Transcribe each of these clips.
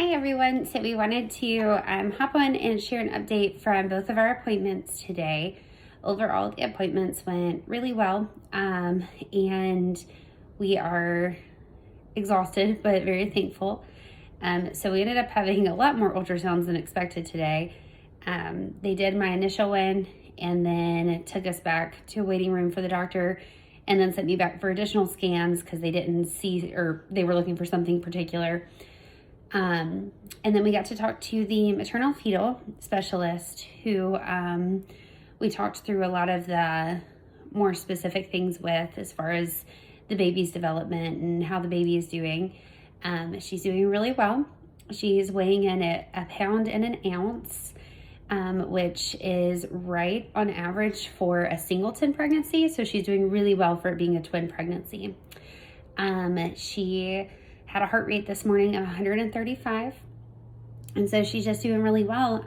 Hi everyone. So we wanted to hop on and share an update from both of our appointments today. Overall, the appointments went really well, and we are exhausted but very thankful. So we ended up having a lot more ultrasounds than expected today. They did my initial one and then took us back to a waiting room for the doctor and then sent me back for additional scans because they didn't see, or they were looking for something particular. And then we got to talk to the maternal fetal specialist who we talked through a lot of the more specific things with as far as the baby's development and how the baby is doing. She's doing really well. She's weighing in at 1 pound and an ounce, which is right on average for a singleton pregnancy. So she's doing really well for it being a twin pregnancy. She had a heart rate this morning of 135. And so she's just doing really well.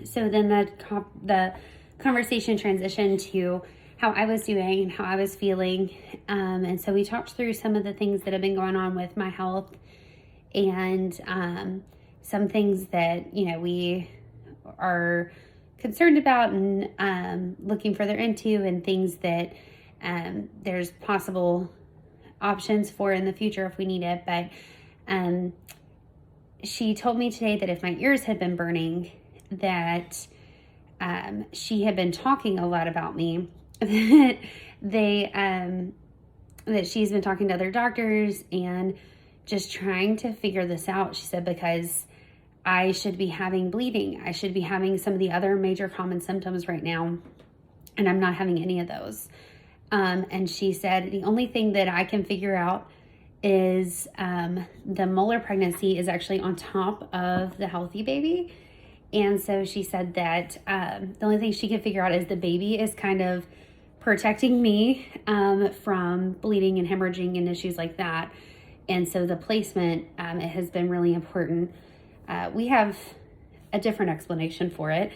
So then the conversation transitioned to how I was doing and how I was feeling. And so we talked through some of the things that have been going on with my health and some things that, we are concerned about and looking further into, and things that there's possible options for in the future if we need it. But she told me today that if my ears had been burning, that she had been talking a lot about me, that she's been talking to other doctors and just trying to figure this out. She said, because I should be having bleeding. I should be having some of the other major common symptoms right now, and I'm not having any of those. And she said, the only thing that I can figure out is the Molar pregnancy is actually on top of the healthy baby. And so she said that the only thing she could figure out is the baby is kind of protecting me from bleeding and hemorrhaging and issues like that. And so the placement, it has been really important. We have a different explanation for it.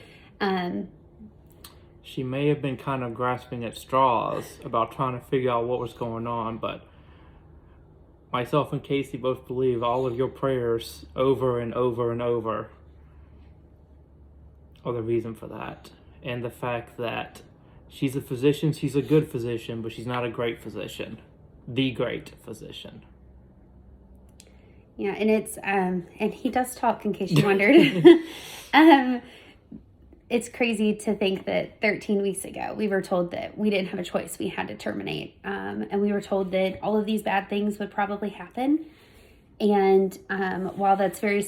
She may have been kind of grasping at straws about trying to figure out what was going on, but myself and Casey both believe all of your prayers over and over and over are the reason for that. And the fact that she's a physician, she's a good physician, but she's not a great physician. The great physician. Yeah, and it's, and he does talk, in case you wondered. It's crazy to think that 13 weeks ago, we were told that we didn't have a choice. We had to terminate. And we were told that all of these bad things would probably happen. And while that's very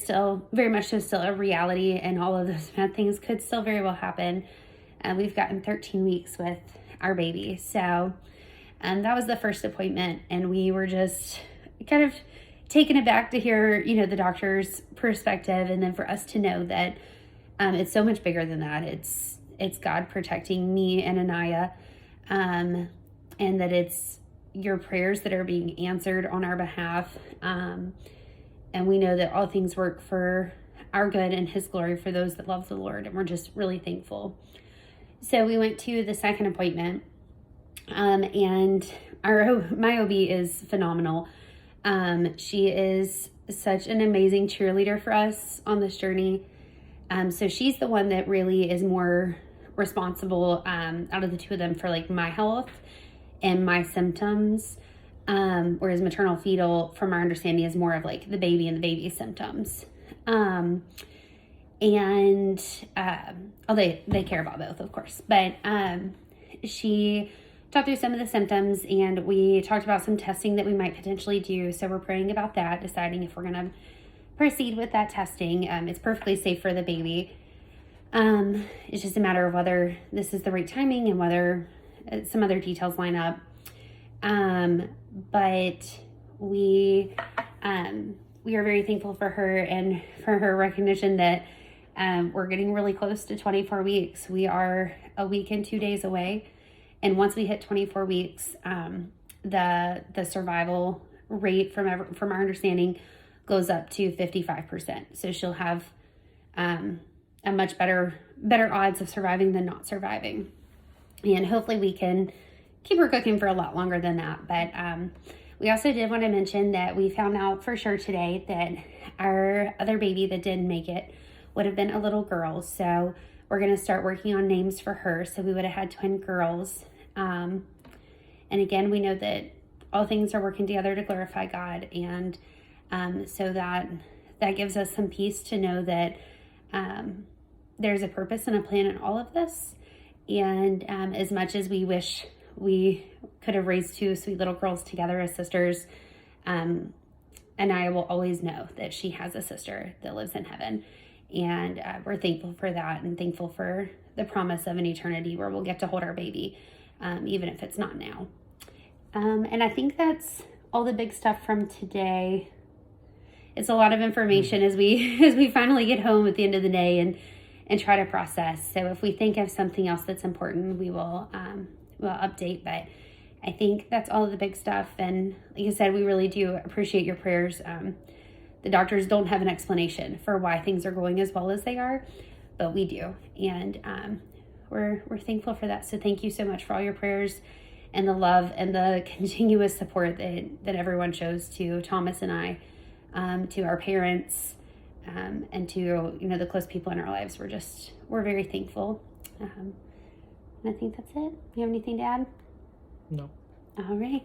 much so still a reality, and all of those bad things could still very well happen, we've gotten 13 weeks with our baby. So that was the first appointment. And we were just kind of taken aback to hear, the doctor's perspective. And then for us to know that it's so much bigger than that. It's God protecting me and Anaya, and that it's your prayers that are being answered on our behalf. And we know that all things work for our good and His glory for those that love the Lord. And we're just really thankful. So we went to the second appointment, and my OB is phenomenal. She is such an amazing cheerleader for us on this journey. So she's the one that really is more responsible out of the two of them for like my health and my symptoms, whereas maternal fetal, from our understanding, is more of like the baby and the baby's symptoms. They care about both, of course, but she talked through some of the symptoms, and we talked about some testing that we might potentially do. So we're praying about that, deciding if we're going to proceed with that testing. It's perfectly safe for the baby. It's just a matter of whether this is the right timing and whether some other details line up. But we are very thankful for her and for her recognition that we're getting really close to 24 weeks. We are a week and 2 days away. And once we hit 24 weeks, the survival rate from our understanding goes up to 55%. So she'll have a much better odds of surviving than not surviving. And hopefully we can keep her cooking for a lot longer than that. But We also did want to mention that we found out for sure today that our other baby that didn't make it would have been a little girl. So we're going to start working on names for her. So we would have had twin girls. And again, we know that all things are working together to glorify God. And so that gives us some peace to know that there's a purpose and a plan in all of this. And as much as we wish we could have raised two sweet little girls together as sisters, and I will always know that she has a sister that lives in heaven. And we're thankful for that, and thankful for the promise of an eternity where we'll get to hold our baby, even if it's not now. And I think that's all the big stuff from today. It's a lot of information as we finally get home at the end of the day and try to process. So if we think of something else that's important, we'll update. But I think that's all of the big stuff. And like I said, we really do appreciate your prayers. The doctors don't have an explanation for why things are going as well as they are, but we do. And we're thankful for that. So thank you so much for all your prayers and the love and the continuous support that everyone shows to Thomas and I, to our parents, and to the close people in our lives. We're very thankful. And I think that's it. You have anything to add? No. All right.